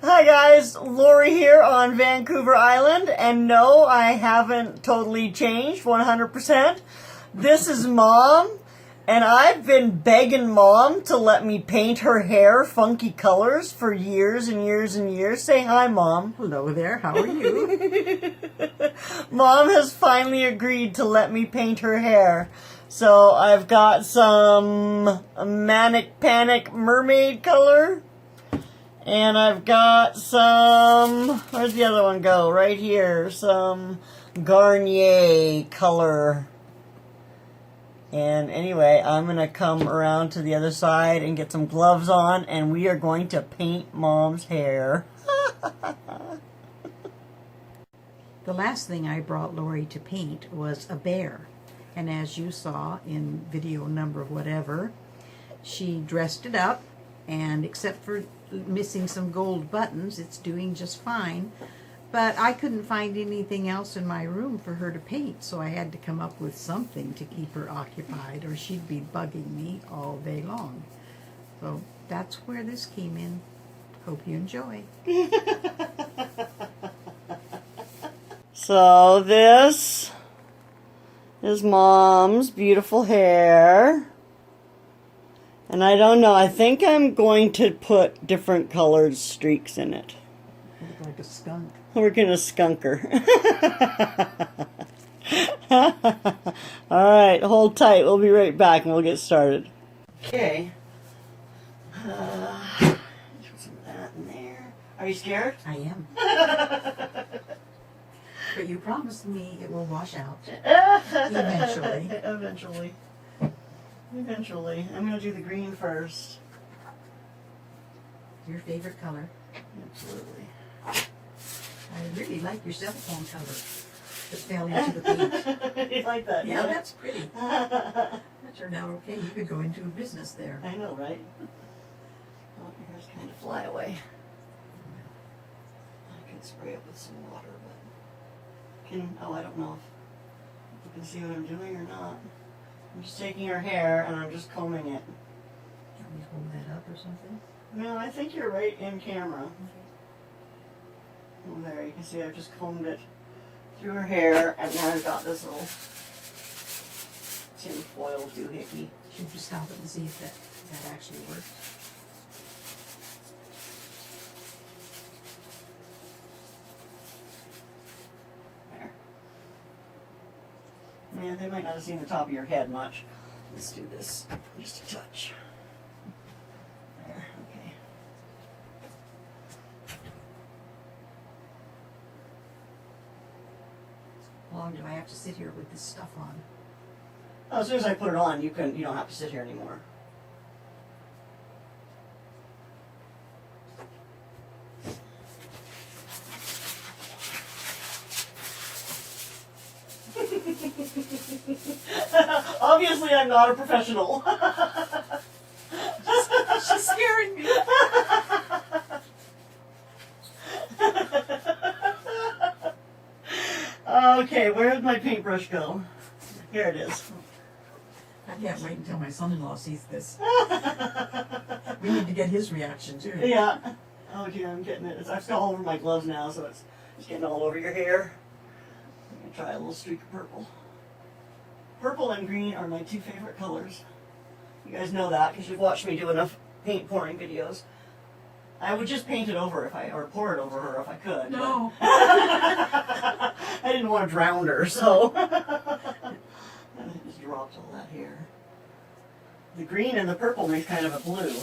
Hi guys, Lorrie here on Vancouver Island, and no, I haven't totally changed 100%. This is Mom, and I've been begging Mom to let me paint her hair funky colors for years and years and years. Say hi, Mom. Hello there, how are you? Mom has finally agreed to let me paint her hair. So I've got some Manic Panic mermaid color. And I've got some, where'd the other one go? Right here. Some Garnier color. And anyway, I'm going to come around to the other side and get some gloves on, and we are going to paint Mom's hair. The last thing I brought Lorrie to paint was a bear. And as you saw in video number whatever, she dressed it up, and except for missing some gold buttons, it's doing just fine. But I couldn't find anything else in my room for her to paint, so I had to come up with something to keep her occupied, or she'd be bugging me all day long. So that's where this came in. Hope you enjoy. So this is Mom's beautiful hair. And I don't know, I think I'm going to put different colored streaks in it. You look like a skunk. We're going to skunk her. Alright, hold tight. We'll be right back and we'll get started. Okay. Put some of that in there. Are you scared? I am. But you promised me it will wash out. Eventually. Eventually. I'm going to do the green first. Your favorite color. Absolutely. I really like your cell phone cover that fell into the paint. You like that? Yeah, that's pretty. That turned out okay. You could go into a business there. I know, right? Oh, your hair's kind of fly away. I can spray it with some water, but I don't know if you can see what I'm doing or not. I'm just taking her hair and I'm just combing it. Can we hold that up or something? No, I think you're right in camera. Oh, there, you can see I've just combed it through her hair, and now I've got this little tin foil doohickey. Should you stop it and see if that actually works? There. Yeah, they might not have seen the top of your head much. Let's do this just a touch. There, okay. How long do I have to sit here with this stuff on? Oh, as soon as I put it on, you don't have to sit here anymore. Obviously, I'm not a professional. She's scaring me. Okay, where did my paintbrush go? Here it is. I can't wait until my son-in-law sees this. We need to get his reaction too. Yeah. Oh dear, I'm getting it. It's all over my gloves now, so it's getting all over your hair. I'm going to try a little streak of purple. Purple and green are my two favorite colors. You guys know that because you've watched me do enough paint pouring videos. I would just paint it over or pour it over her if I could. No. I didn't want to drown her, so I just dropped all that here. The green and the purple makes kind of a blue.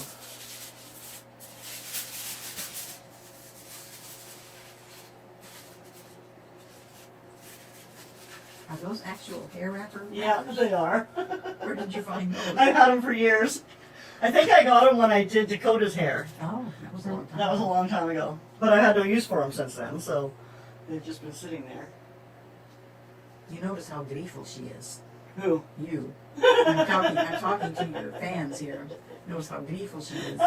Are those actual hair wrapper? Yeah, they are. Where did you find those? I've had them for years. I think I got them when I did Dakota's hair. Oh, that was a long time. That was a long time ago. But I've had no use for them since then, so they've just been sitting there. You notice how gleeful she is. Who? You. I'm talking to your fans here. Notice how gleeful she is.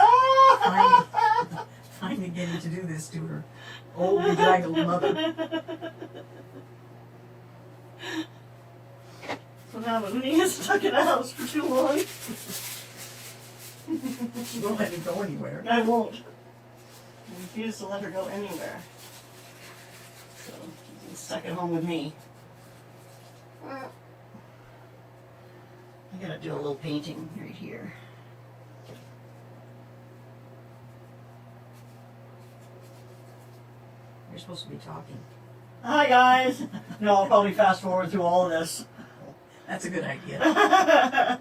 Finally getting to do this to her old bedraggled mother. So now when he gets stuck in a house for too long. She won't let me go anywhere. I won't. refuse to let her go anywhere. So she's stuck at home with me. I gotta do a little painting right here. You're supposed to be talking. Hi guys! No, I'll probably fast forward through all of this. That's a good idea.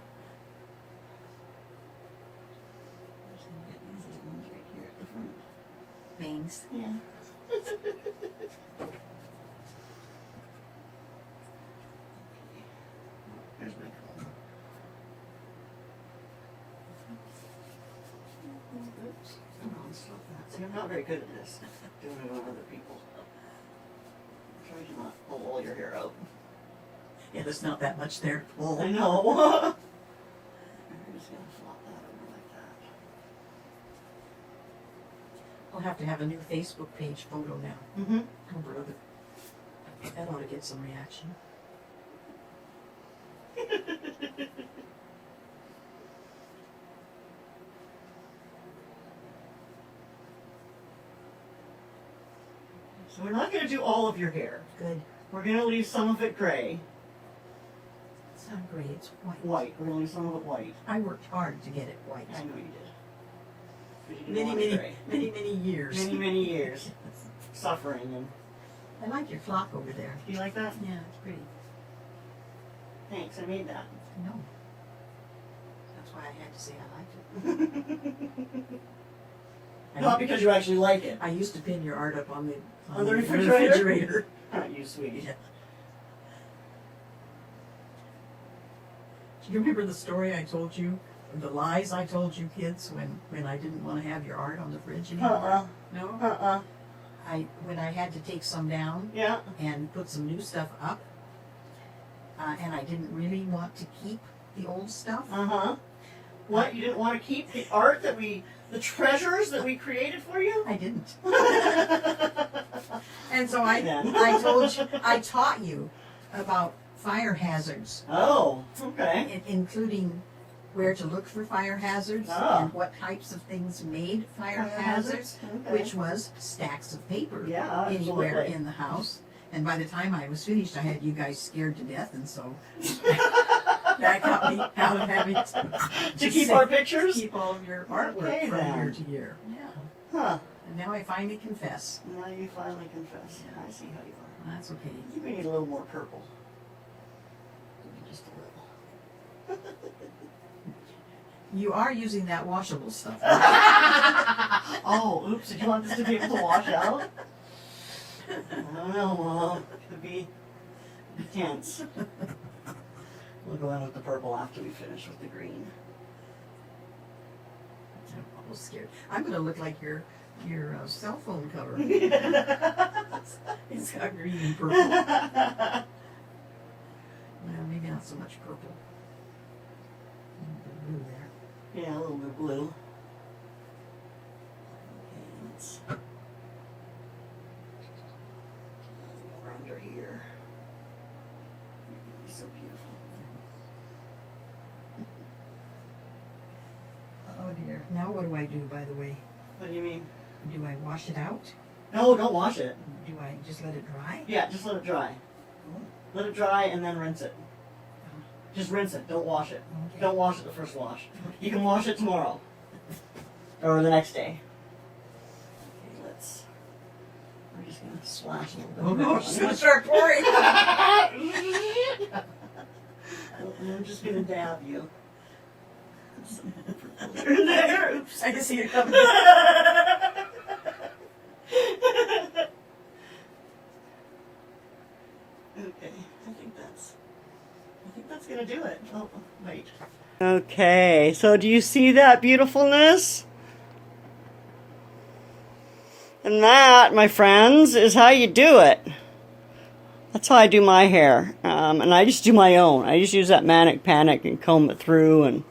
Bangs. Yeah. There's my comb. Oops. Oh, stop that. See, I'm not very good at this. Doing it on other people. Try to not pull all your hair out. Yeah, there's not that much there to pull. I know. I'm just gonna flop that over like that. I'll have to have a new Facebook page photo now. Mm-hmm. Oh, brother. That ought to get some reaction. So we're not going to do all of your hair. Good. We're going to leave some of it gray. It's not gray, it's white. White. We're going to leave some of it white. I worked hard to get it white. I know you did. But you didn't want it gray. Many years. Many years. Suffering. And I like your clock over there. do you like that? Yeah, it's pretty. Thanks, I made that. I know. That's why I had to say I liked it. Not because you actually like it. I used to pin your art up on the refrigerator? Not you, sweetie. Yeah. Do you remember the story I told you? The lies I told you kids when I didn't want to have your art on the fridge anymore? No? When I had to take some down Yeah. and put some new stuff up, and I didn't really want to keep the old stuff. Uh-huh. What? You didn't want to keep the art the treasures that we created for you? I didn't. And so I taught you about fire hazards, Oh, okay. including where to look for fire hazards and what types of things made fire hazards, Okay. which was stacks of paper Yeah, anywhere absolutely. in the house. And by the time I was finished, I had you guys scared to death, and so that got me out of having To keep our pictures? keep all of your artwork Okay, from then. year to year. Yeah. Huh. And now I finally confess. Now you finally confess. I see how you are. Well, that's okay. I think we need a little more purple. Just a little. You are using that washable stuff. Oh, oops. Did you want this to be able to wash out? I don't know, Mom. Could be tense. We'll go in with the purple after we finish with the green. I'm almost scared. I'm going to look like your cell phone cover. It's got green and purple. Well, maybe not so much purple. The blue there. Yeah, a little bit of blue. Okay, let's go under here. So beautiful. Oh dear. Now what do I do, by the way? What do you mean? Do I wash it out? No, don't wash it. Do I just let it dry? Yeah, just let it dry. Let it dry and then rinse it. Just rinse it. Don't wash it. Okay. Don't wash it the first wash. You can wash it tomorrow. Or the next day. Okay, let's... We're just going to splash a little bit. Oh no, it's going to start pouring. I'm just going to dab you. There. Oops. I can see it coming. Okay, I think that's gonna do it. Oh, wait. Okay, so do you see that beautifulness? And that, my friends, is how you do it. That's how I do my hair. And I just do my own. I just use that Manic Panic and comb it through. And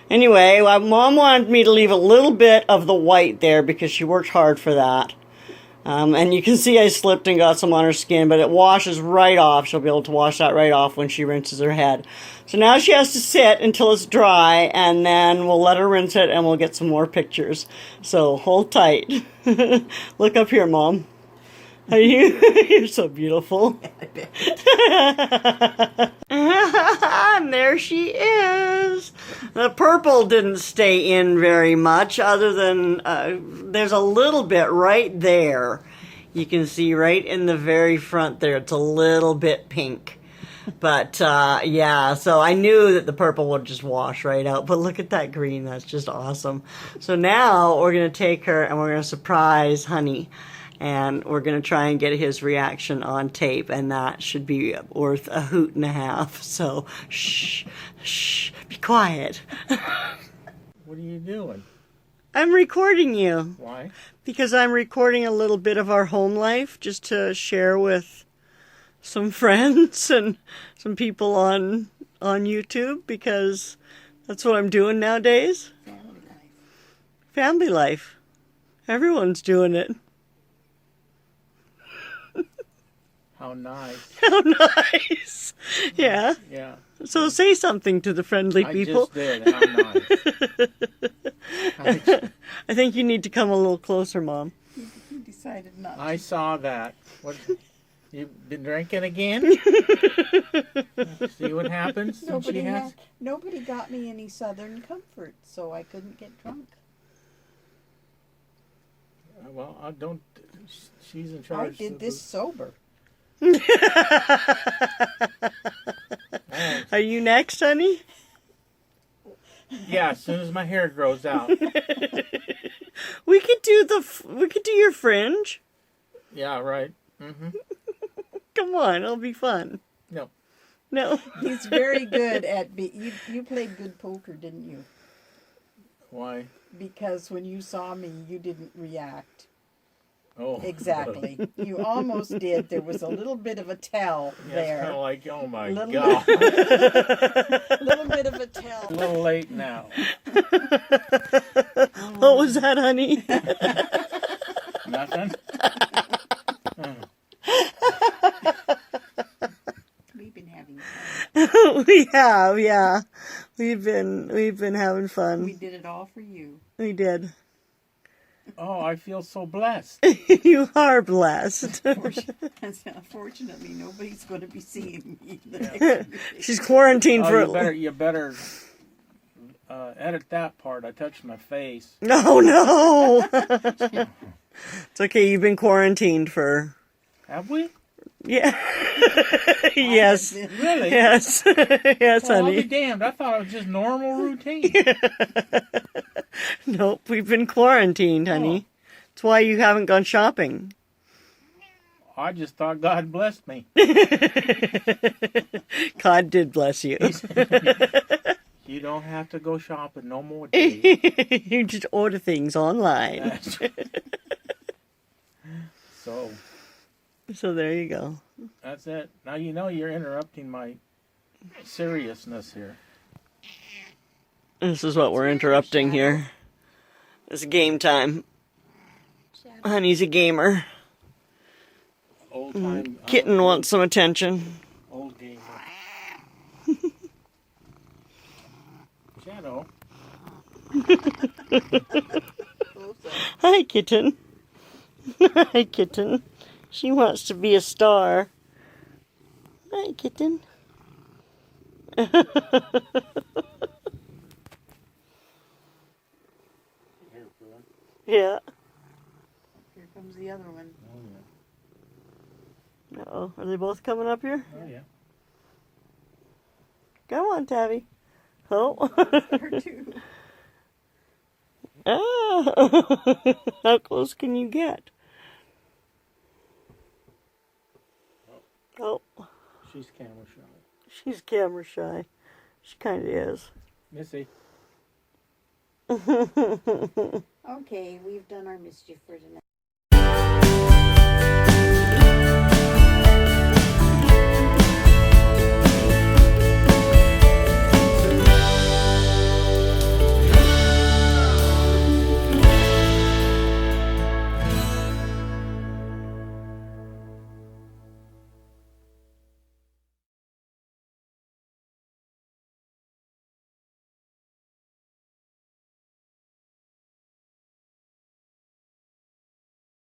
anyway, Mom wanted me to leave a little bit of the white there because she worked hard for that. And you can see I slipped and got some on her skin, but it washes right off. She'll be able to wash that right off when she rinses her head. So now she has to sit until it's dry, and then we'll let her rinse it, and we'll get some more pictures. So hold tight. Look up here, Mom. Are you? You're so beautiful. And there she is. The purple didn't stay in very much, other than there's a little bit right there. You can see right in the very front there. It's a little bit pink. But yeah, so I knew that the purple would just wash right out. But look at that green. That's just awesome. So now we're going to take her and we're going to surprise Honey. And we're going to try and get his reaction on tape, and that should be worth a hoot and a half. So, shh, shh, be quiet. What are you doing? I'm recording you. Why? Because I'm recording a little bit of our home life just to share with some friends and some people on YouTube, because that's what I'm doing nowadays. Family life. Family life. Everyone's doing it. How nice. How nice. Yeah. Yeah. So say something to the friendly people. I just did. How nice. I think you need to come a little closer, Mom. He decided not I to. saw that. What? You've been drinking again? See what happens? Nobody got me any Southern Comfort, so I couldn't get drunk. Well, I don't. She's in charge. I did this sober. Are you next, honey? Yeah, as soon as my hair grows out. We could do your fringe. Yeah, right. Mm-hmm. Come on, it'll be fun. No. No. He's very good at you played good poker, didn't you? Why? Because when you saw me, you didn't react. Oh. Exactly. You almost did. There was a little bit of a tell there. It's kind of like, oh my Little God. A little bit of a tell. A little late now. What was that, honey? Nothing? We've been having fun. We have, yeah. We've been having fun. We did it all for you. We did. Oh, I feel so blessed. You are blessed. Unfortunately, nobody's going to be seeing me. She's quarantined for. You better edit that part. I touched my face. No. It's okay. You've been quarantined for. Have we? Yeah. Yes. Really? Yes. Yes, Well, I'll honey. be damned. I thought it was just normal routine. Nope. We've been quarantined, honey. That's why you haven't gone shopping. I just thought God blessed me. God did bless you. You don't have to go shopping no more, Dave. You just order things online. That's- So, So there you go. that's it. Now you know you're interrupting my seriousness here. This is what we're interrupting here. It's game time. Honey's a gamer. Old time. Kitten wants some attention. Old gamer. Shadow. Hi, kitten. Hi, kitten. She wants to be a star. Hi, kitten. Yeah. Here comes the other one. Oh, Uh-oh. Are they both coming up here? yeah. Oh, yeah. Come on, Tabby. Oh. Her too. Ah. How close can you get? Oh. She's camera shy. She's camera shy. She kind of is. Missy. Okay, we've done our mischief for tonight.